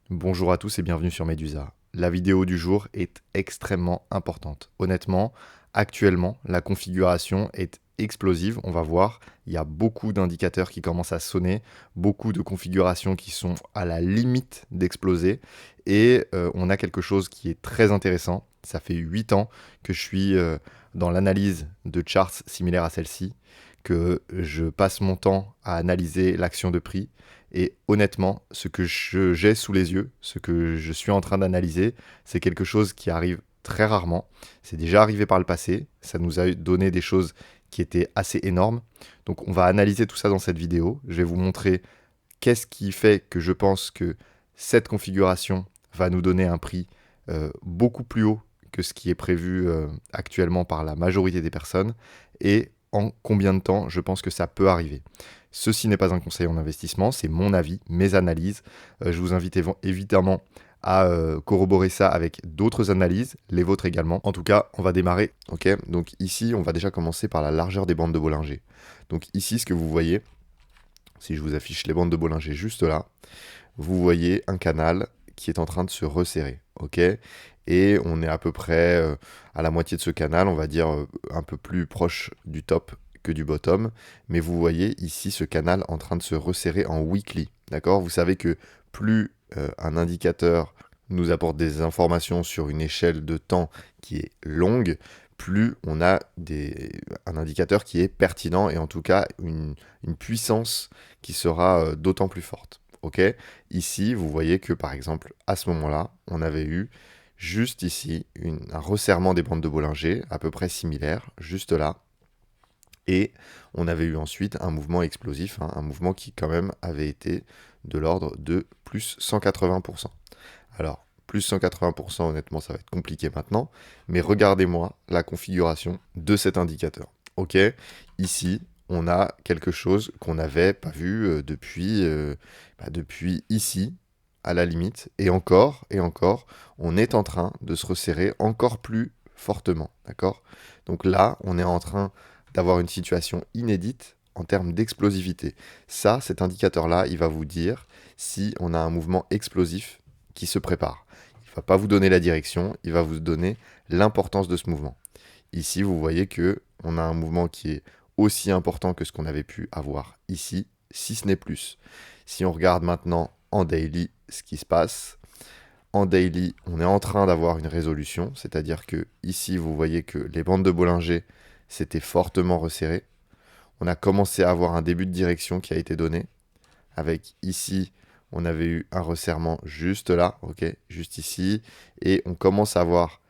Bonjour à tous et bienvenue sur Medusa. La vidéo du jour est extrêmement importante. Honnêtement, actuellement, la configuration est explosive. On va voir, il y a beaucoup d'indicateurs qui commencent à sonner, beaucoup de configurations qui sont à la limite d'exploser et on a quelque chose qui est très intéressant. Ça fait 8 ans que je suis dans l'analyse de charts similaires à celle-ci, que je passe mon temps à analyser l'action de prix. Et honnêtement, ce que j'ai sous les yeux, ce que je suis en train d'analyser, c'est quelque chose qui arrive très rarement. C'est déjà arrivé par le passé. Ça nous a donné des choses qui étaient assez énormes. Donc on va analyser tout ça dans cette vidéo. Je vais vous montrer qu'est-ce qui fait que je pense que cette configuration va nous donner un prix beaucoup plus haut que ce qui est prévu actuellement par la majorité des personnes et en combien de temps je pense que ça peut arriver. Ceci n'est pas un conseil en investissement, c'est mon avis, mes analyses. Je vous invite évidemment à corroborer ça avec d'autres analyses, les vôtres également. En tout cas, on va démarrer. Ok, donc ici, on va déjà commencer par la largeur des bandes de Bollinger. Donc ici, ce que vous voyez, si je vous affiche les bandes de Bollinger juste là, vous voyez un canal qui est en train de se resserrer. Ok, et on est à peu près à la moitié de ce canal, on va dire un peu plus proche du top que du bottom, mais vous voyez ici ce canal en train de se resserrer en weekly, d'accord? Vous savez que plus un indicateur nous apporte des informations sur une échelle de temps qui est longue, plus on a un indicateur qui est pertinent et en tout cas une puissance qui sera d'autant plus forte. Ok, ici, vous voyez que par exemple, à ce moment-là, on avait eu juste ici un resserrement des bandes de Bollinger, à peu près similaire, juste là. Et on avait eu ensuite un mouvement explosif, hein, un mouvement qui quand même avait été de l'ordre de plus 180%. Alors, plus 180%, honnêtement, ça va être compliqué maintenant, mais regardez-moi la configuration de cet indicateur. Ok, ici, on a quelque chose qu'on n'avait pas vu depuis ici, à la limite, et encore, on est en train de se resserrer encore plus fortement, d'accord? Donc là, on est en train d'avoir une situation inédite en termes d'explosivité. Ça, cet indicateur-là, il va vous dire si on a un mouvement explosif qui se prépare. Il ne va pas vous donner la direction, il va vous donner l'importance de ce mouvement. Ici, vous voyez que on a un mouvement qui est aussi important que ce qu'on avait pu avoir ici, si ce n'est plus. Si on regarde maintenant en daily ce qui se passe, en daily, on est en train d'avoir une résolution, c'est-à-dire que ici, vous voyez que les bandes de Bollinger s'étaient fortement resserrées. On a commencé à avoir un début de direction qui a été donné, avec ici, on avait eu un resserrement juste là, ok, juste ici, et on commence à voir,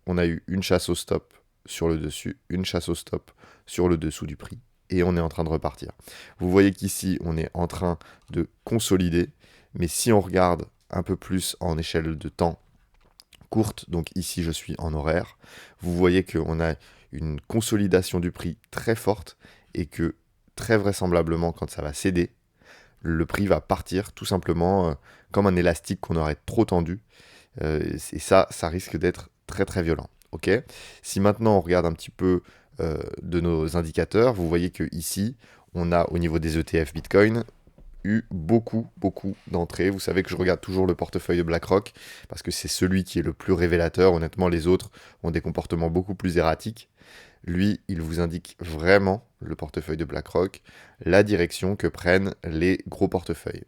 on a eu une chasse au stop sur le dessus, une chasse au stop sur le dessous du prix, et on est en train de repartir. Vous voyez qu'ici, on est en train de consolider, mais si on regarde un peu plus en échelle de temps courte, donc ici je suis en horaire, vous voyez qu'on a une consolidation du prix très forte et que très vraisemblablement quand ça va céder, le prix va partir tout simplement comme un élastique qu'on aurait trop tendu. Et ça risque d'être très très violent. Ok. Si maintenant on regarde un petit peu de nos indicateurs, vous voyez que ici, on a au niveau des ETF Bitcoin eu beaucoup d'entrées. Vous savez que je regarde toujours le portefeuille de BlackRock parce que c'est celui qui est le plus révélateur. Honnêtement, les autres ont des comportements beaucoup plus erratiques. Lui, il vous indique vraiment, le portefeuille de BlackRock, la direction que prennent les gros portefeuilles.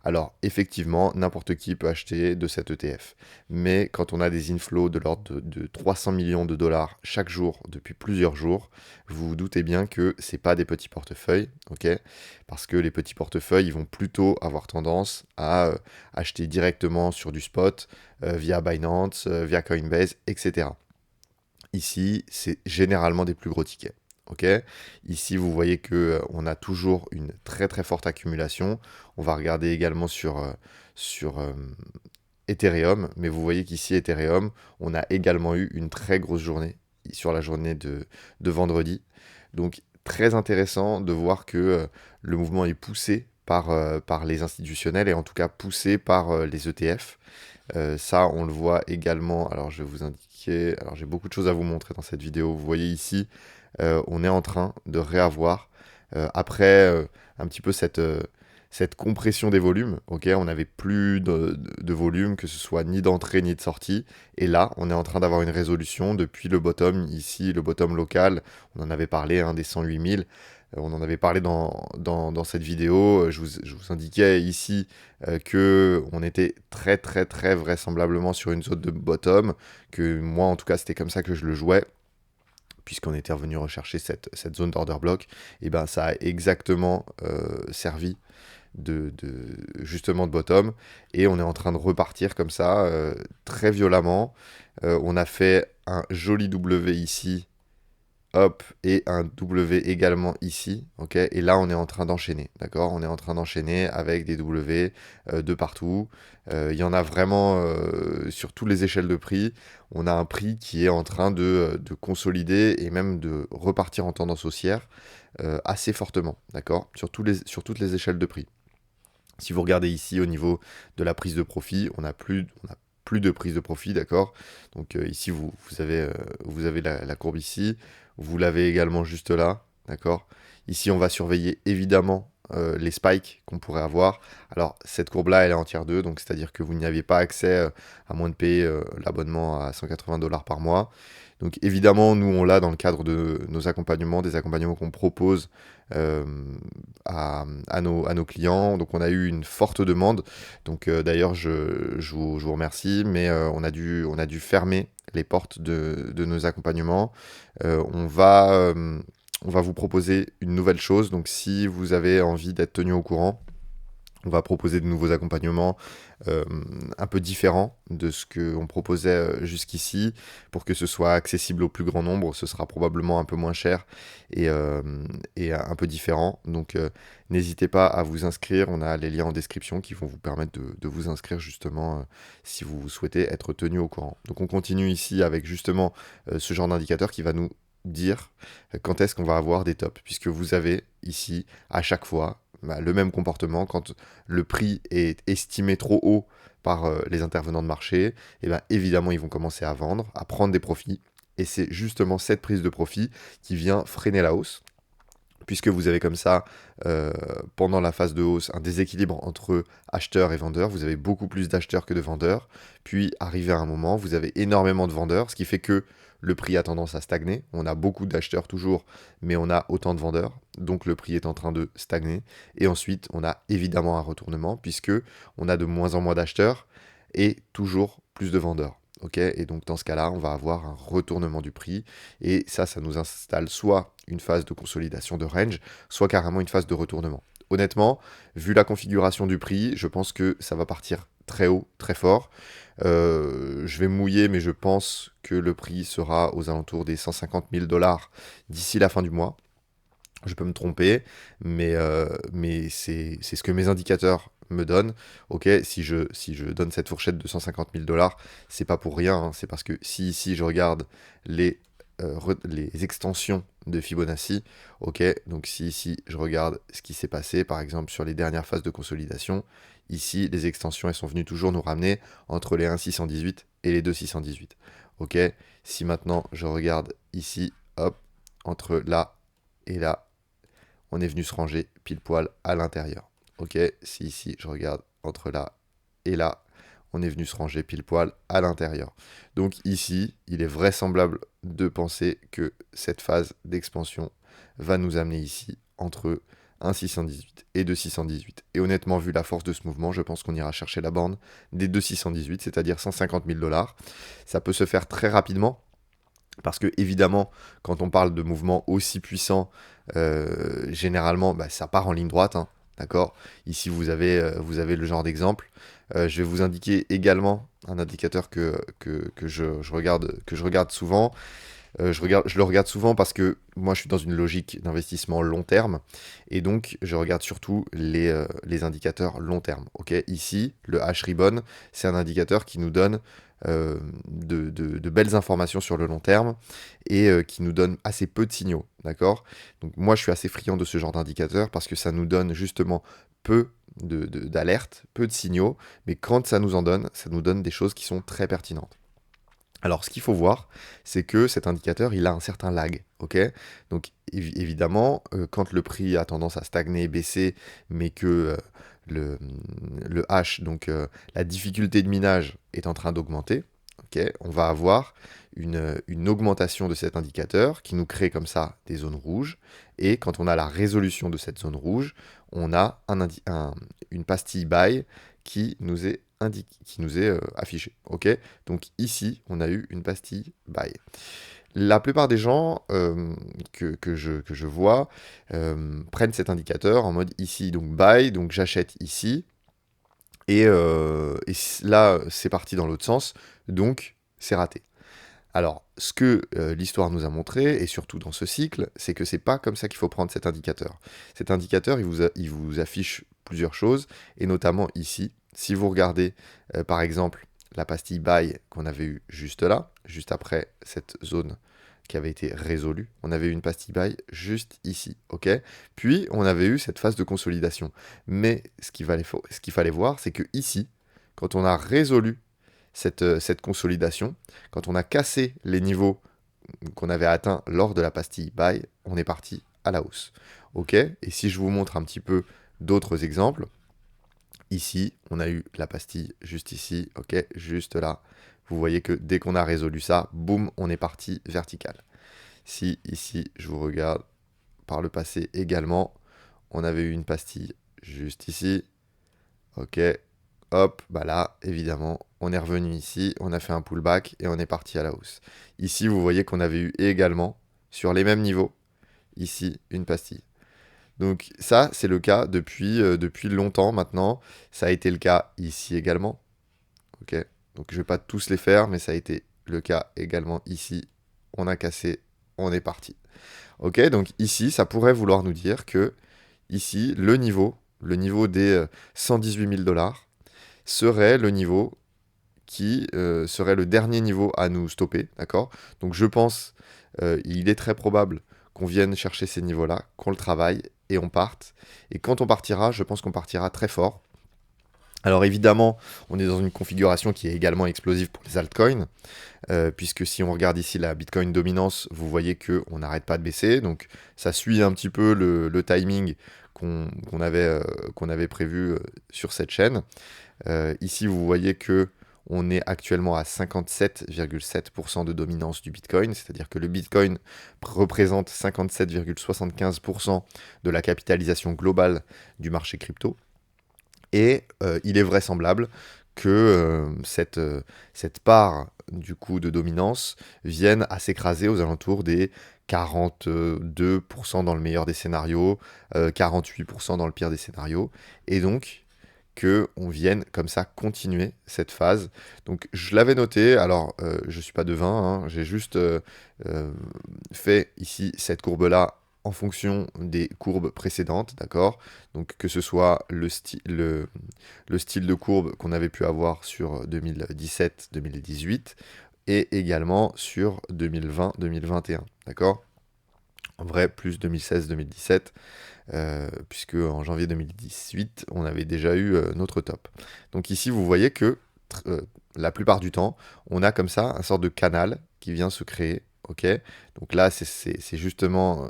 Alors, effectivement, n'importe qui peut acheter de cet ETF. Mais quand on a des inflows de l'ordre de 300 millions de dollars chaque jour depuis plusieurs jours, vous vous doutez bien que ce n'est pas des petits portefeuilles, ok? Parce que les petits portefeuilles, ils vont plutôt avoir tendance à acheter directement sur du spot, via Binance, via Coinbase, etc. Ici, c'est généralement des plus gros tickets. Ok. Ici, vous voyez que on a toujours une très très forte accumulation. On va regarder également sur Ethereum, mais vous voyez qu'ici, Ethereum, on a également eu une très grosse journée sur la journée de vendredi. Donc, très intéressant de voir que le mouvement est poussé par les institutionnels et en tout cas poussé par les ETF. Ça, on le voit également. Alors, je vais vous indiquer. Alors, j'ai beaucoup de choses à vous montrer dans cette vidéo. Vous voyez ici, on est en train de réavoir, après un petit peu cette compression des volumes, ok, on n'avait plus de volume, que ce soit ni d'entrée ni de sortie, et là, on est en train d'avoir une résolution depuis le bottom, ici, le bottom local, on en avait parlé, hein, des 108 000, on en avait parlé dans cette vidéo, je vous indiquais ici que on était très très très vraisemblablement sur une zone de bottom, que moi en tout cas c'était comme ça que je le jouais, puisqu'on était revenu rechercher cette zone d'order block, et ben ça a exactement servi justement de bottom, et on est en train de repartir comme ça très violemment. On a fait un joli W ici, hop, et un W également ici, ok, et là on est en train d'enchaîner, d'accord, on est en train d'enchaîner avec des W de partout. Il y en a vraiment sur toutes les échelles de prix. On a un prix qui est en train de consolider et même de repartir en tendance haussière assez fortement, d'accord, sur toutes les échelles de prix. Si vous regardez ici au niveau de la prise de profit, on a plus de prise de profit, d'accord. Donc ici, vous avez la courbe ici. Vous l'avez également juste là, d'accord. Ici, on va surveiller évidemment les spikes qu'on pourrait avoir. Alors, cette courbe-là, elle est en tiers 2, donc c'est-à-dire que vous n'y aviez pas accès à moins de payer l'abonnement à 180 $ par mois. Donc évidemment, nous, on l'a dans le cadre de nos accompagnements, des accompagnements qu'on propose euh, à nos clients. Donc on a eu une forte demande. Donc d'ailleurs, je vous remercie, mais on a dû fermer les portes de nos accompagnements. On va vous proposer une nouvelle chose. Donc si vous avez envie d'être tenu au courant, on va proposer de nouveaux accompagnements un peu différents de ce qu'on proposait jusqu'ici pour que ce soit accessible au plus grand nombre. Ce sera probablement un peu moins cher et, euh, et un peu différent. Donc n'hésitez pas à vous inscrire. On a les liens en description qui vont vous permettre de vous inscrire justement si vous souhaitez être tenu au courant. Donc on continue ici avec justement ce genre d'indicateur qui va nous dire quand est-ce qu'on va avoir des tops, puisque vous avez ici à chaque fois le même comportement. Quand le prix est estimé trop haut par les intervenants de marché, et bien évidemment ils vont commencer à vendre, à prendre des profits, et c'est justement cette prise de profit qui vient freiner la hausse, puisque vous avez comme ça, pendant la phase de hausse, un déséquilibre entre acheteurs et vendeurs. Vous avez beaucoup plus d'acheteurs que de vendeurs. Puis, arrivé à un moment, vous avez énormément de vendeurs, ce qui fait que le prix a tendance à stagner. On a beaucoup d'acheteurs toujours, mais on a autant de vendeurs. Donc, le prix est en train de stagner. Et ensuite, on a évidemment un retournement, puisque on a de moins en moins d'acheteurs et toujours plus de vendeurs. Ok, et donc dans ce cas-là, on va avoir un retournement du prix, et ça nous installe soit une phase de consolidation de range, soit carrément une phase de retournement. Honnêtement, vu la configuration du prix, je pense que ça va partir très haut, très fort. Je vais mouiller, mais je pense que le prix sera aux alentours des 150 000 $ d'ici la fin du mois. Je peux me tromper, mais c'est ce que mes indicateurs me donnent. Ok, si je donne cette fourchette de 150 000 $, c'est pas pour rien, hein. C'est parce que si ici je regarde les extensions de Fibonacci, ok, donc si ici je regarde ce qui s'est passé, par exemple sur les dernières phases de consolidation, ici les extensions elles sont venues toujours nous ramener entre les 1,618 et les 2,618. Ok, si maintenant je regarde ici, hop, entre là et là, on est venu se ranger pile poil à l'intérieur. Ok, si ici je regarde entre là et là, on est venu se ranger pile poil à l'intérieur. Donc ici, il est vraisemblable de penser que cette phase d'expansion va nous amener ici entre 1,618 et 2,618. Et honnêtement, vu la force de ce mouvement, je pense qu'on ira chercher la borne des 2,618, c'est-à-dire 150 000 $. Ça peut se faire très rapidement, parce que évidemment, quand on parle de mouvements aussi puissants, généralement, bah, ça part en ligne droite, hein, d'accord. Ici, vous avez le genre d'exemple. Je vais vous indiquer également un indicateur que je regarde souvent. Je le regarde souvent parce que moi, je suis dans une logique d'investissement long terme, et donc je regarde surtout les indicateurs long terme. Ok, ici, le H-Ribbon, c'est un indicateur qui nous donne de belles informations sur le long terme et qui nous donne assez peu de signaux. D'accord. Donc moi, je suis assez friand de ce genre d'indicateur parce que ça nous donne justement peu d'alertes, peu de signaux, mais quand ça nous donne des choses qui sont très pertinentes. Alors, ce qu'il faut voir, c'est que cet indicateur, il a un certain lag, ok. Donc, évidemment, quand le prix a tendance à stagner, baisser, mais que le, le hash, donc la difficulté de minage, est en train d'augmenter, ok, on va avoir une augmentation de cet indicateur qui nous crée comme ça des zones rouges. Et quand on a la résolution de cette zone rouge, on a une pastille buy qui nous est affichée. Ok, donc ici, on a eu une pastille buy. La plupart des gens que je vois prennent cet indicateur en mode ici, donc buy, donc j'achète ici, là c'est parti dans l'autre sens, donc c'est raté. Alors, ce que l'histoire nous a montré, et surtout dans ce cycle, c'est que c'est pas comme ça qu'il faut prendre cet indicateur. Cet indicateur, il vous affiche plusieurs choses, et notamment ici. Si vous regardez, par exemple, la pastille buy qu'on avait eue juste là, juste après cette zone qui avait été résolue, on avait eu une pastille buy juste ici, ok. Puis, on avait eu cette phase de consolidation. Mais ce qu'il fallait voir, c'est que ici, quand on a résolu cette consolidation, quand on a cassé les niveaux qu'on avait atteints lors de la pastille buy, on est parti à la hausse. Ok. Et si je vous montre un petit peu d'autres exemples, ici, on a eu la pastille juste ici, ok, juste là. Vous voyez que dès qu'on a résolu ça, boum, on est parti vertical. Si ici, je vous regarde, par le passé également, on avait eu une pastille juste ici, ok, hop, bah là, évidemment, on est revenu ici, on a fait un pullback et on est parti à la hausse. Ici, vous voyez qu'on avait eu également, sur les mêmes niveaux, ici, une pastille. Donc ça, c'est le cas depuis longtemps maintenant. Ça a été le cas ici également. Ok. Donc je ne vais pas tous les faire, mais ça a été le cas également ici. On a cassé, on est parti. Ok, donc ici, ça pourrait vouloir nous dire que ici, le niveau des 118 000 dollars, serait le niveau qui serait le dernier niveau à nous stopper, d'accord. Donc je pense, il est très probable qu'on vienne chercher ces niveaux-là, qu'on le travaille et on parte. Et quand on partira, je pense qu'on partira très fort. Alors évidemment, on est dans une configuration qui est également explosive pour les altcoins, puisque si on regarde ici la Bitcoin dominance, vous voyez qu'on n'arrête pas de baisser, donc ça suit un petit peu le timing qu'on avait prévu sur cette chaîne. Ici, vous voyez que on est actuellement à 57,7% de dominance du Bitcoin, c'est-à-dire que le Bitcoin représente 57,75% de la capitalisation globale du marché crypto. Et il est vraisemblable que cette part du coup de dominance vienne à s'écraser aux alentours des 42% dans le meilleur des scénarios, 48% dans le pire des scénarios. Et donc, que on vienne comme ça continuer cette phase. Donc je l'avais noté, alors je suis pas devin, hein, j'ai juste fait ici cette courbe-là en fonction des courbes précédentes, d'accord. Donc que ce soit le style de courbe qu'on avait pu avoir sur 2017-2018 et également sur 2020-2021, d'accord. En vrai, plus 2016-2017, puisque en janvier 2018, on avait déjà eu notre top. Donc ici, vous voyez que la plupart du temps, on a comme ça un sort de canal qui vient se créer. Ok. Donc là, c'est justement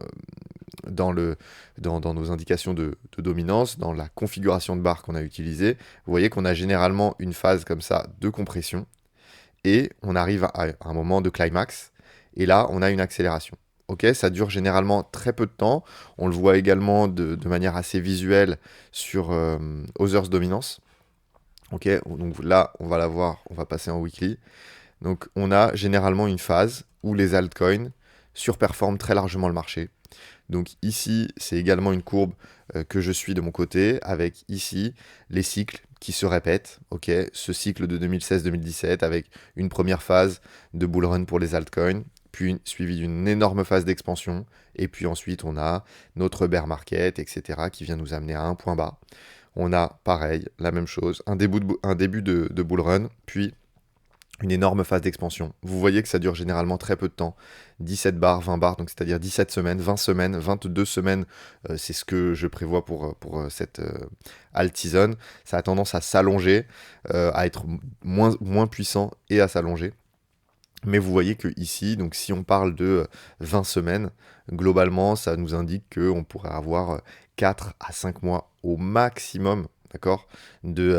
dans nos indications de dominance, dans la configuration de barre qu'on a utilisée. Vous voyez qu'on a généralement une phase comme ça de compression et on arrive à un moment de climax. Et là, on a une accélération. Ok, ça dure généralement très peu de temps. On le voit également de manière assez visuelle sur Other's Dominance. Ok, donc là, on va la voir, on va passer en weekly. Donc, on a généralement une phase où les altcoins surperforment très largement le marché. Donc ici, c'est également une courbe que je suis de mon côté, avec ici les cycles qui se répètent. Ok, ce cycle de 2016-2017 avec une première phase de bull run pour les altcoins, puis suivi d'une énorme phase d'expansion, et puis ensuite on a notre bear market, etc., qui vient nous amener à un point bas. On a pareil, la même chose, un début de bull run, puis une énorme phase d'expansion. Vous voyez que ça dure généralement très peu de temps, 17 bars, 20 bars, donc c'est-à-dire 17 semaines, 20 semaines, 22 semaines, c'est ce que je prévois pour cette alt season. Ça a tendance à s'allonger, à être moins puissant et à s'allonger. Mais vous voyez que ici, donc si on parle de 20 semaines, globalement, ça nous indique qu'on pourrait avoir 4 à 5 mois au maximum, d'accord, de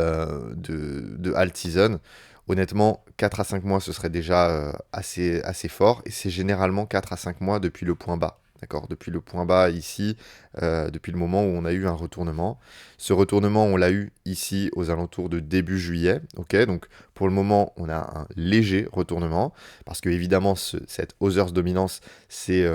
alt season. Honnêtement, 4 à 5 mois, ce serait déjà assez fort, et c'est généralement 4 à 5 mois depuis le point bas. D'accord, depuis le point bas ici, depuis le moment où on a eu un retournement. Ce retournement, on l'a eu ici aux alentours de début juillet. Ok, donc pour le moment, on a un léger retournement parce que évidemment, cette Others dominance, c'est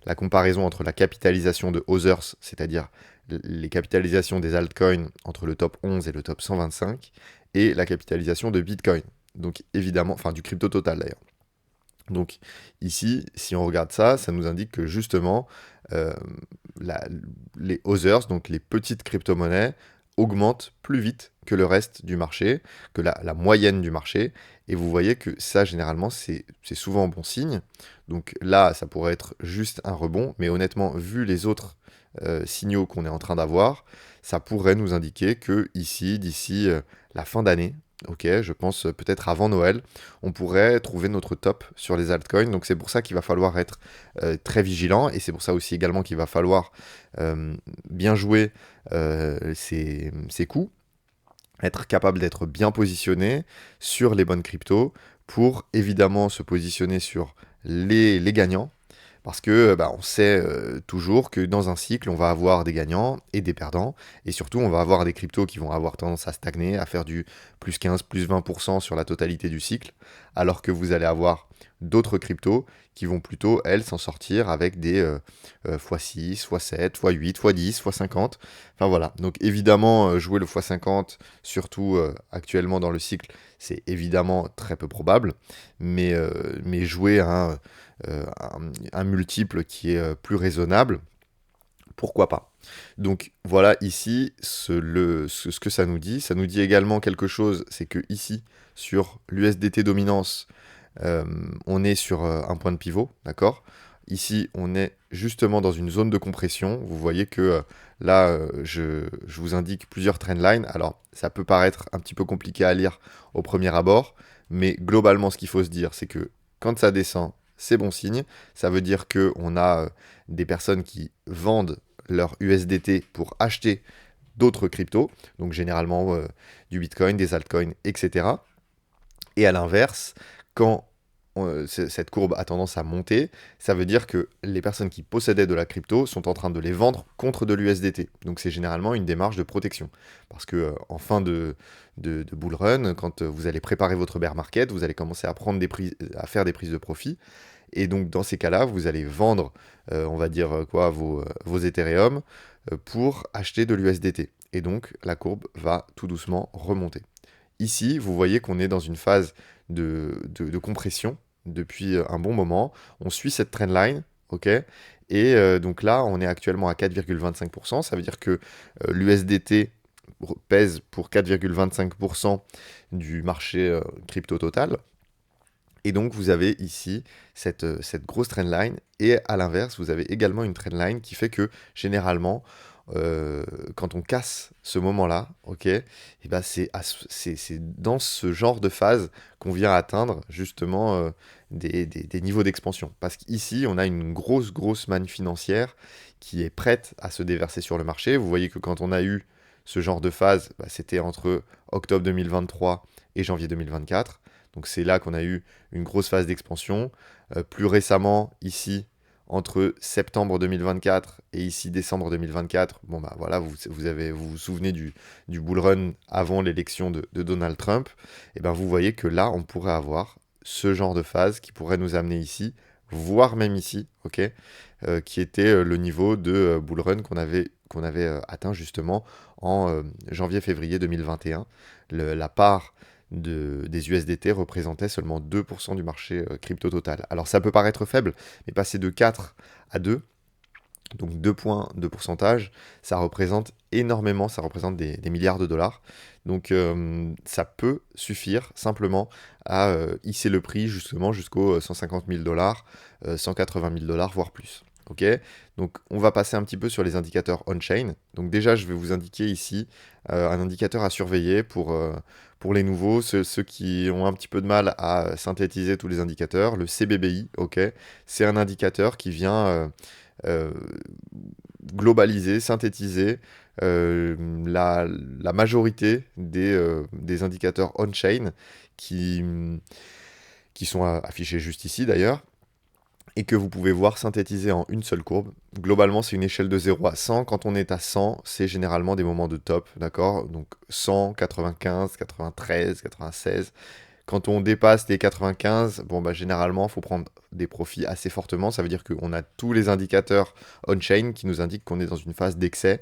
la comparaison entre la capitalisation de Others, c'est-à-dire les capitalisations des altcoins entre le top 11 et le top 125, et la capitalisation de Bitcoin. Donc évidemment, enfin du crypto total d'ailleurs. Donc ici, si on regarde ça, ça nous indique que justement, euh, les Others, donc les petites crypto-monnaies, augmentent plus vite que le reste du marché, que la moyenne du marché. Et vous voyez que ça, généralement, c'est souvent bon signe. Donc là, ça pourrait être juste un rebond, mais honnêtement, vu les autres signaux qu'on est en train d'avoir, ça pourrait nous indiquer que ici, d'ici la fin d'année, ok, je pense peut-être avant Noël, on pourrait trouver notre top sur les altcoins. Donc c'est pour ça qu'il va falloir être très vigilant, et c'est pour ça aussi également qu'il va falloir bien jouer ses coups, être capable d'être bien positionné sur les bonnes cryptos pour évidemment se positionner sur les gagnants. Parce que bah, on sait toujours que dans un cycle, on va avoir des gagnants et des perdants. Et surtout, on va avoir des cryptos qui vont avoir tendance à stagner, à faire du plus 15, plus 20% sur la totalité du cycle. Alors que vous allez avoir d'autres cryptos qui vont plutôt, elles, s'en sortir avec des x6, x7, x8, x10, x50. Enfin voilà. Donc évidemment, jouer le x50, surtout actuellement dans le cycle, c'est évidemment très peu probable. Mais jouer un multiple qui est plus raisonnable, pourquoi pas. Donc voilà ici ce que ça nous dit. Ça nous dit également quelque chose, c'est que ici, sur l'USDT dominance, on est sur un point de pivot, d'accord. Ici, on est justement dans une zone de compression. Vous voyez que là, je vous indique plusieurs trendlines. Alors, ça peut paraître un petit peu compliqué à lire au premier abord, mais globalement, ce qu'il faut se dire, c'est que quand ça descend, c'est bon signe. Ça veut dire qu'on a des personnes qui vendent leur USDT pour acheter d'autres cryptos, donc généralement du Bitcoin, des altcoins, etc. Et à l'inverse, quand cette courbe a tendance à monter, ça veut dire que les personnes qui possédaient de la crypto sont en train de les vendre contre de l'USDT. Donc c'est généralement une démarche de protection. Parce que en fin de bull run, quand vous allez préparer votre bear market, vous allez commencer à, à faire des prises de profit. Et donc dans ces cas-là, vous allez vendre, on va dire quoi, vos Ethereum pour acheter de l'USDT. Et donc la courbe va tout doucement remonter. Ici, vous voyez qu'on est dans une phase de compression depuis un bon moment. On suit cette trendline, ok. Et donc là, on est actuellement à 4,25%. Ça veut dire que l'USDT pèse pour 4,25% du marché crypto total. Et donc, vous avez ici cette grosse trendline. Et à l'inverse, vous avez également une trendline qui fait que généralement, quand on casse ce moment-là, ok, et ben c'est dans ce genre de phase qu'on vient atteindre justement des niveaux d'expansion. Parce qu'ici, on a une grosse manne financière qui est prête à se déverser sur le marché. Vous voyez que quand on a eu ce genre de phase, bah, c'était entre octobre 2023 et janvier 2024. Donc c'est là qu'on a eu une grosse phase d'expansion. Plus récemment, ici, entre septembre 2024 et ici décembre 2024, bon bah voilà, vous vous souvenez du bull run avant l'élection de Donald Trump, et ben vous voyez que là, on pourrait avoir ce genre de phase qui pourrait nous amener ici, voire même ici, ok, qui était le niveau de bull run qu'on avait atteint justement en janvier-février 2021. La part des USDT représentait seulement 2% du marché crypto total. Alors ça peut paraître faible, mais passer de 4 à 2, donc 2 points de pourcentage, ça représente énormément, ça représente des milliards de dollars. Donc ça peut suffire simplement à hisser le prix justement jusqu'aux 150 000 dollars, 180 000 dollars, voire plus. Ok, donc on va passer un petit peu sur les indicateurs on-chain. Donc déjà, je vais vous indiquer ici un indicateur à surveiller pour les nouveaux, ceux qui ont un petit peu de mal à synthétiser tous les indicateurs. Le CBBI, ok, c'est un indicateur qui vient euh, globaliser, synthétiser la majorité des indicateurs on-chain qui, qui sont affichés juste ici d'ailleurs et que vous pouvez voir synthétisé en une seule courbe. Globalement, c'est une échelle de 0 à 100. Quand on est à 100, c'est généralement des moments de top, d'accord? Donc 100, 95, 93, 96. Quand on dépasse les 95, bon, bah, généralement, il faut prendre des profits assez fortement. Ça veut dire qu'on a tous les indicateurs on-chain qui nous indiquent qu'on est dans une phase d'excès.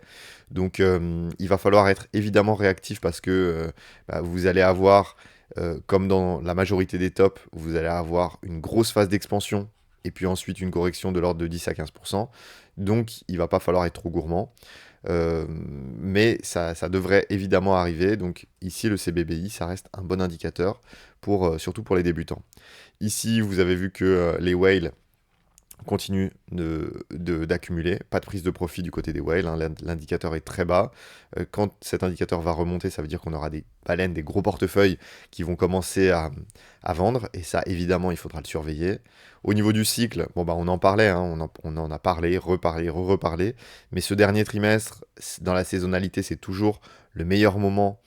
Donc, il va falloir être évidemment réactif parce que bah, vous allez avoir, comme dans la majorité des tops, vous allez avoir une grosse phase d'expansion et puis ensuite une correction de l'ordre de 10 à 15%. Donc, il va pas falloir être trop gourmand. Mais ça devrait évidemment arriver. Donc ici, le CBBI, ça reste un bon indicateur, surtout pour les débutants. Ici, vous avez vu que les whales continuent d'accumuler. Pas de prise de profit du côté des whales, hein. L'indicateur est très bas. Quand cet indicateur va remonter, ça veut dire qu'on aura des baleines, des gros portefeuilles qui vont commencer à vendre. Et ça, évidemment, il faudra le surveiller. Au niveau du cycle, bon, bah, on en parlait, hein, on en a parlé, reparlé, reparlé. Mais ce dernier trimestre, dans la saisonnalité, c'est toujours le meilleur moment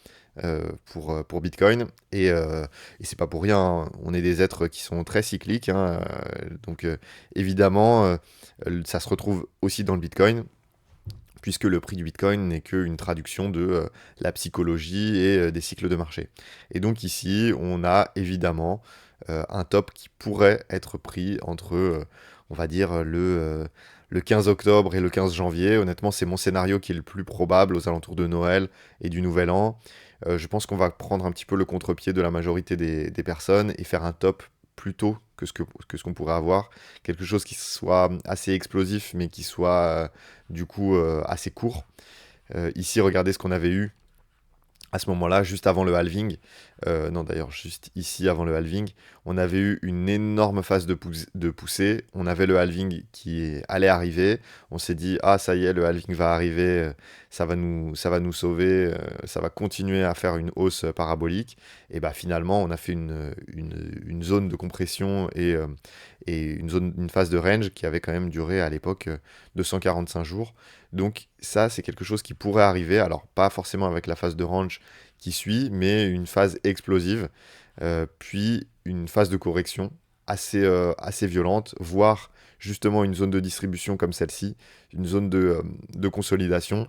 pour Bitcoin. Et c'est pas pour rien, hein. On est des êtres qui sont très cycliques, hein, donc évidemment, ça se retrouve aussi dans le Bitcoin, puisque le prix du Bitcoin n'est qu'une traduction de la psychologie et des cycles de marché. Et donc ici, on a évidemment un top qui pourrait être pris entre, on va dire, le 15 octobre et le 15 janvier. Honnêtement, c'est mon scénario qui est le plus probable aux alentours de Noël et du Nouvel An. Je pense qu'on va prendre un petit peu le contre-pied de la majorité des personnes et faire un top plus tôt que ce qu'on pourrait avoir. Quelque chose qui soit assez explosif, mais qui soit du coup assez court. Ici, regardez ce qu'on avait eu à ce moment-là, juste avant le halving, non d'ailleurs juste ici avant le halving, on avait eu une énorme phase de poussée, on avait le halving qui allait arriver, on s'est dit ah ça y est le halving va arriver, ça va nous sauver, ça va continuer à faire une hausse parabolique, et bah finalement on a fait une zone de compression et une phase de range qui avait quand même duré à l'époque 245 jours. Donc ça, c'est quelque chose qui pourrait arriver, alors pas forcément avec la phase de range qui suit, mais une phase explosive, puis une phase de correction assez violente, voire justement une zone de distribution comme celle-ci, une zone de consolidation,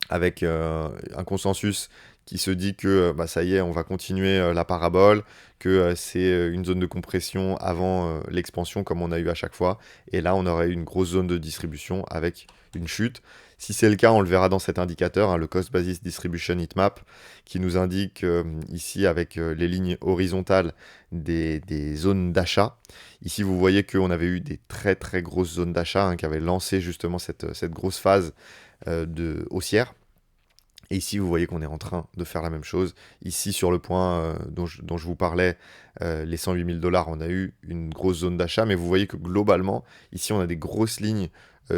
avec un consensus qui se dit que bah, ça y est, on va continuer la parabole, que c'est une zone de compression avant l'expansion comme on a eu à chaque fois, et là on aurait eu une grosse zone de distribution avec une chute. Si c'est le cas, on le verra dans cet indicateur, hein, le Cost Basis Distribution Heatmap, qui nous indique ici avec les lignes horizontales des zones d'achat. Ici, vous voyez qu'on avait eu des très très grosses zones d'achat hein, qui avaient lancé justement cette grosse phase haussière. Et ici, vous voyez qu'on est en train de faire la même chose. Ici, sur le point dont je vous parlais, les 108 000 $, on a eu une grosse zone d'achat. Mais vous voyez que globalement, ici, on a des grosses lignes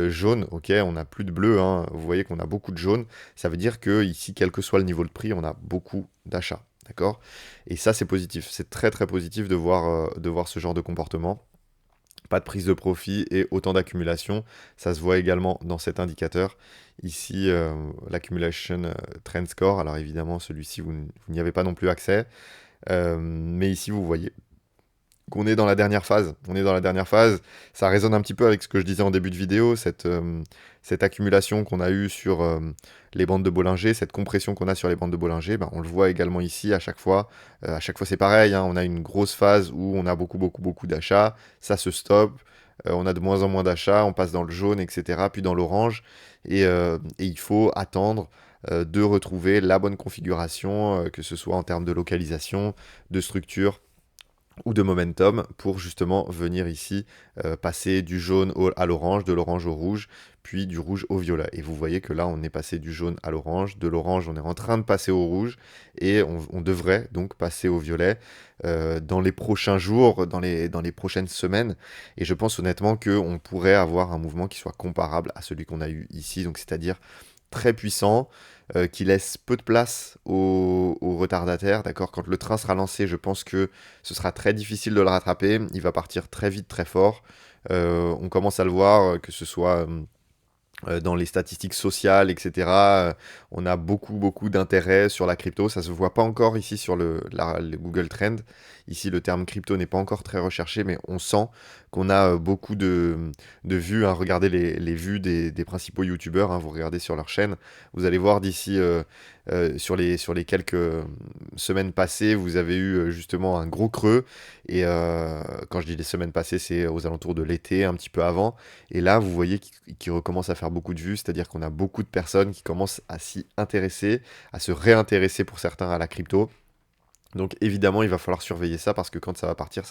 jaunes. Ok, on n'a plus de bleu, hein. Vous voyez qu'on a beaucoup de jaune. Ça veut dire que ici, quel que soit le niveau de prix, on a beaucoup d'achats. D'accord? Et ça, c'est positif. C'est très, très positif de voir ce genre de comportement. Pas de prise de profit et autant d'accumulation. Ça se voit également dans cet indicateur. Ici, l'accumulation trend score. Alors évidemment, celui-ci, vous n'y avez pas non plus accès. Mais ici, vous voyez qu'on est dans la dernière phase. On est dans la dernière phase. Ça résonne un petit peu avec ce que je disais en début de vidéo, cette accumulation qu'on a eue sur les bandes de Bollinger, cette compression qu'on a sur les bandes de Bollinger, ben, on le voit également ici à chaque fois. À chaque fois, c'est pareil, hein, on a une grosse phase où on a beaucoup d'achats. Ça se stoppe. On a de moins en moins d'achats. On passe dans le jaune, etc. Puis dans l'orange. Et il faut attendre de retrouver la bonne configuration, que ce soit en termes de localisation, de structure ou de momentum pour justement venir ici passer du jaune à l'orange, de l'orange au rouge, puis du rouge au violet. Et vous voyez que là, on est passé du jaune à l'orange, de l'orange, on est en train de passer au rouge, et on devrait donc passer au violet dans les prochains jours, dans les prochaines semaines. Et je pense honnêtement qu'on pourrait avoir un mouvement qui soit comparable à celui qu'on a eu ici, donc c'est-à-dire très puissant, qui laisse peu de place aux retardataires. D'accord, quand le train sera lancé, je pense que ce sera très difficile de le rattraper. Il va partir très vite, très fort. On commence à le voir, que ce soit dans les statistiques sociales, etc. On a beaucoup, beaucoup d'intérêt sur la crypto. Ça se voit pas encore ici sur le Google Trend. Ici, le terme crypto n'est pas encore très recherché, mais on sent qu'on a beaucoup de vues, hein. Regardez les vues des principaux youtubeurs, hein. Vous regardez sur leur chaîne. Vous allez voir d'ici, sur les quelques semaines passées, vous avez eu justement un gros creux. Et quand je dis les semaines passées, c'est aux alentours de l'été, un petit peu avant. Et là, vous voyez qu'il recommence à faire beaucoup de vues, c'est-à-dire qu'on a beaucoup de personnes qui commencent à s'y intéresser, à se réintéresser pour certains à la crypto. Donc évidemment, il va falloir surveiller ça parce que quand ça va partir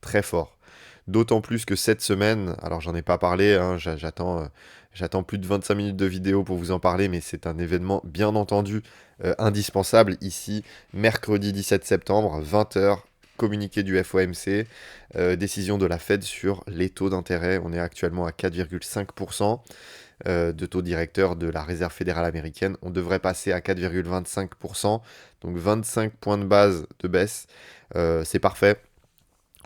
très fort. D'autant plus que cette semaine, alors j'en ai pas parlé, hein, j'attends plus de 25 minutes de vidéo pour vous en parler, mais c'est un événement bien entendu indispensable ici, mercredi 17 septembre, 20h, communiqué du FOMC, décision de la Fed sur les taux d'intérêt. On est actuellement à 4,5% de taux directeur de la Réserve fédérale américaine. On devrait passer à 4,25%, donc 25 points de base de baisse. C'est parfait.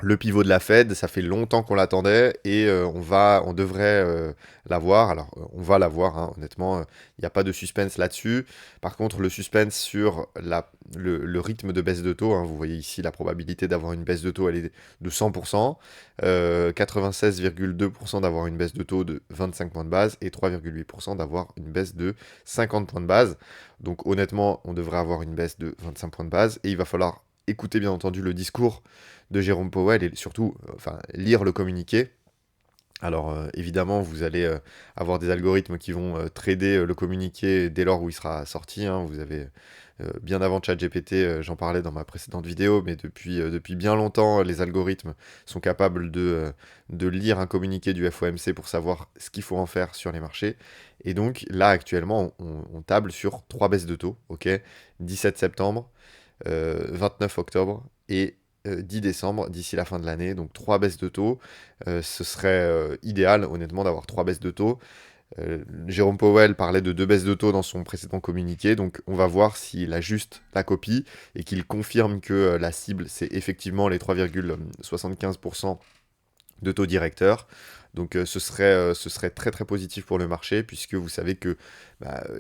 Le pivot de la Fed, ça fait longtemps qu'on l'attendait et on devrait l'avoir. Alors, on va l'avoir, hein, honnêtement, il n'y a pas de suspense là-dessus. Par contre, le suspense sur le rythme de baisse de taux, hein, vous voyez ici la probabilité d'avoir une baisse de taux, elle est de 100%, 96,2% d'avoir une baisse de taux de 25 points de base et 3,8% d'avoir une baisse de 50 points de base. Donc, honnêtement, on devrait avoir une baisse de 25 points de base et il va falloir écouter bien entendu le discours de Jérôme Powell et surtout lire le communiqué. Alors évidemment, vous allez avoir des algorithmes qui vont trader le communiqué dès lors où il sera sorti, hein. Vous avez bien avant ChatGPT, j'en parlais dans ma précédente vidéo, mais depuis bien longtemps, les algorithmes sont capables de lire un communiqué du FOMC pour savoir ce qu'il faut en faire sur les marchés. Et donc là, actuellement, on table sur 3 baisses de taux, ok, 17 septembre, 29 octobre et 10 décembre d'ici la fin de l'année. Donc 3 baisses de taux. Ce serait idéal, honnêtement, d'avoir 3 baisses de taux. Jérôme Powell parlait de 2 baisses de taux dans son précédent communiqué, donc on va voir s'il ajuste la copie et qu'il confirme que la cible, c'est effectivement les 3,75% de taux directeur. Donc ce serait très très positif pour le marché, puisque vous savez que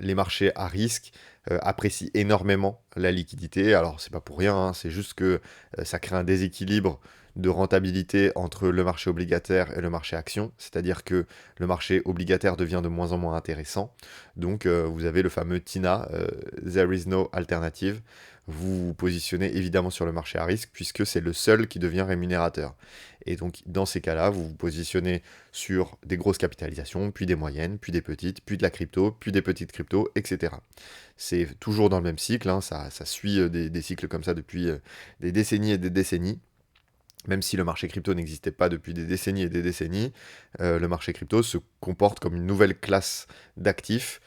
les marchés à risque apprécient énormément la liquidité. Alors c'est pas pour rien, hein, c'est juste que ça crée un déséquilibre de rentabilité entre le marché obligataire et le marché action, c'est-à-dire que le marché obligataire devient de moins en moins intéressant. Donc vous avez le fameux TINA, There is no alternative. Vous vous positionnez évidemment sur le marché à risque puisque c'est le seul qui devient rémunérateur. Et donc dans ces cas-là, vous vous positionnez sur des grosses capitalisations, puis des moyennes, puis des petites, puis de la crypto, puis des petites cryptos, etc. C'est toujours dans le même cycle, hein, ça suit des cycles comme ça depuis des décennies et des décennies. Même si le marché crypto n'existait pas depuis des décennies et des décennies, le marché crypto se comporte comme une nouvelle classe d'actifs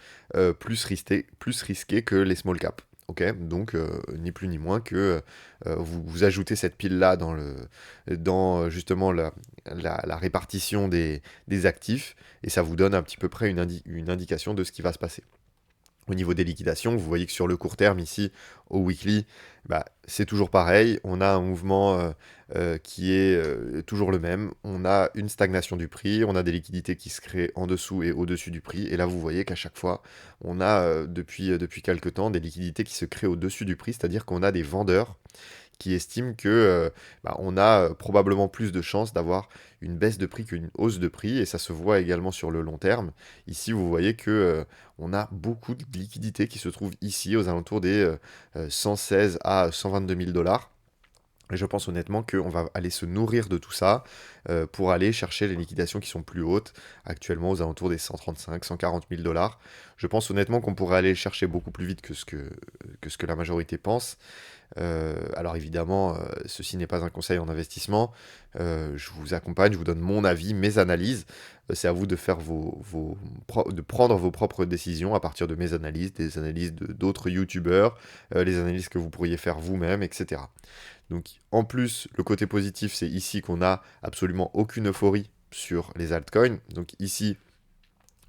plus risqués que les small caps. Ok, donc ni plus ni moins que vous ajoutez cette pile-là dans justement la répartition des actifs et ça vous donne un petit peu près une indication de ce qui va se passer. Au niveau des liquidations, vous voyez que sur le court terme, ici, au weekly, c'est toujours pareil. On a un mouvement qui est toujours le même. On a une stagnation du prix, on a des liquidités qui se créent en dessous et au-dessus du prix. Et là, vous voyez qu'à chaque fois, on a depuis quelques temps des liquidités qui se créent au-dessus du prix, c'est-à-dire qu'on a des vendeurs qui estiment que on a probablement plus de chances d'avoir une baisse de prix qu'une hausse de prix, et ça se voit également sur le long terme. Ici, vous voyez que on a beaucoup de liquidités qui se trouvent ici aux alentours des 116 à 122 000 dollars. Et je pense honnêtement qu'on va aller se nourrir de tout ça pour aller chercher les liquidations qui sont plus hautes, actuellement aux alentours des 135, 140 000 dollars. Je pense honnêtement qu'on pourrait aller le chercher beaucoup plus vite que ce que la majorité pense. Alors évidemment, ceci n'est pas un conseil en investissement. Je vous accompagne, je vous donne mon avis, mes analyses. C'est à vous de faire de prendre vos propres décisions à partir de mes analyses, des analyses de d'autres youtubeurs, les analyses que vous pourriez faire vous-même, etc. Donc en plus, le côté positif, c'est ici qu'on a absolument aucune euphorie sur les altcoins. Donc ici,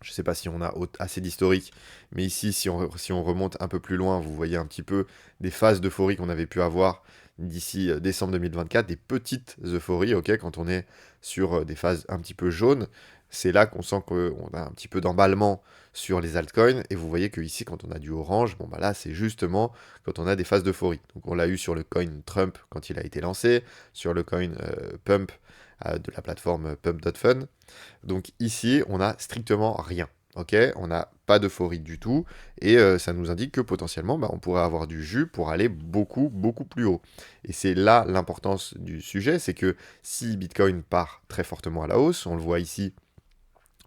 je ne sais pas si on a assez d'historique, mais ici, si on remonte un peu plus loin, vous voyez un petit peu des phases d'euphorie qu'on avait pu avoir d'ici décembre 2024, des petites euphories, ok, quand on est sur des phases un petit peu jaunes, c'est là qu'on sent qu'on a un petit peu d'emballement sur les altcoins, et vous voyez que ici, quand on a du orange, bon bah là, c'est justement quand on a des phases d'euphorie. Donc on l'a eu sur le coin Trump quand il a été lancé, sur le coin Pump de la plateforme Pump.fun. Donc ici, on n'a strictement rien. Ok, on n'a pas d'euphorie du tout, et ça nous indique que potentiellement, bah, on pourrait avoir du jus pour aller beaucoup, beaucoup plus haut. Et c'est là l'importance du sujet, c'est que si Bitcoin part très fortement à la hausse, on le voit ici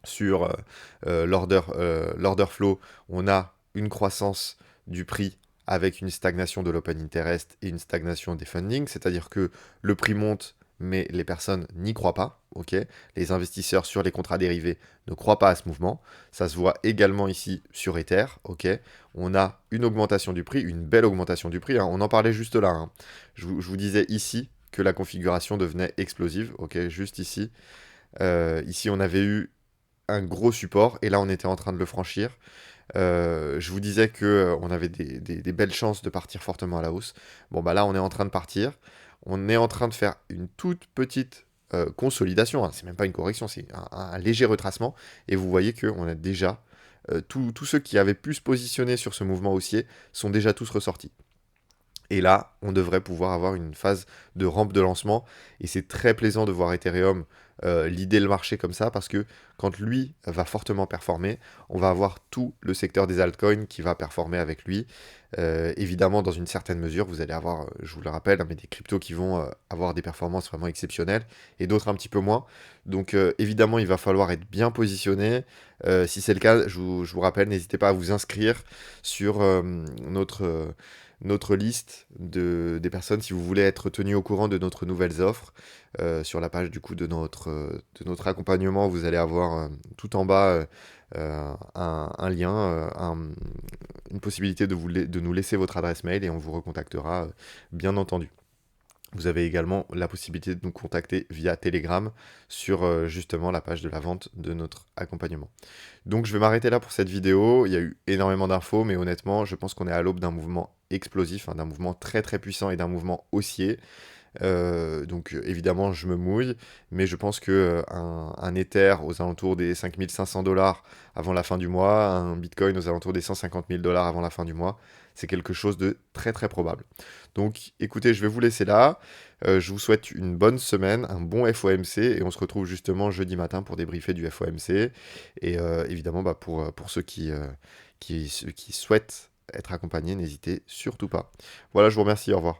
sur l'order flow, on a une croissance du prix avec une stagnation de l'open interest et une stagnation des fundings, c'est-à-dire que le prix monte, mais les personnes n'y croient pas, ok. Les investisseurs sur les contrats dérivés ne croient pas à ce mouvement. Ça se voit également ici sur Ether, ok. On a une augmentation du prix, une belle augmentation du prix, hein. On en parlait juste là, hein. Je vous disais ici que la configuration devenait explosive, ok, juste ici. Ici, on avait eu un gros support, et là, on était en train de le franchir. Je vous disais que on avait des belles chances de partir fortement à la hausse. Bon, bah là, on est en train de partir. On est en train de faire une toute petite consolidation, hein. C'est même pas une correction, c'est un léger retracement. Et vous voyez qu'on a déjà tous ceux qui avaient pu se positionner sur ce mouvement haussier sont déjà tous ressortis. Et là, on devrait pouvoir avoir une phase de rampe de lancement. Et c'est très plaisant de voir Ethereum l'idée le marché comme ça, parce que quand lui va fortement performer, on va avoir tout le secteur des altcoins qui va performer avec lui. Évidemment, dans une certaine mesure, vous allez avoir, je vous le rappelle, hein, mais des cryptos qui vont avoir des performances vraiment exceptionnelles et d'autres un petit peu moins. Donc évidemment, il va falloir être bien positionné. Si c'est le cas, je vous rappelle, n'hésitez pas à vous inscrire sur notre liste des personnes si vous voulez être tenu au courant de notre nouvelles offres. Sur la page du coup de notre accompagnement, vous allez avoir tout en bas un lien, une possibilité de nous laisser votre adresse mail, et on vous recontactera bien entendu. Vous avez également la possibilité de nous contacter via Telegram sur justement la page de la vente de notre accompagnement. Donc je vais m'arrêter là pour cette vidéo. Il y a eu énormément d'infos, mais honnêtement, je pense qu'on est à l'aube d'un mouvement explosif, hein, d'un mouvement très très puissant et d'un mouvement haussier. Donc évidemment, je me mouille, mais je pense que un Ether aux alentours des 5500 dollars avant la fin du mois, un Bitcoin aux alentours des 150 000 dollars avant la fin du mois, c'est quelque chose de très très probable. Donc écoutez, je vais vous laisser là. Je vous souhaite une bonne semaine, un bon FOMC, et on se retrouve justement jeudi matin pour débriefer du FOMC. Et évidemment, bah, pour ceux qui souhaitent être accompagnés, n'hésitez surtout pas. Voilà, je vous remercie, au revoir.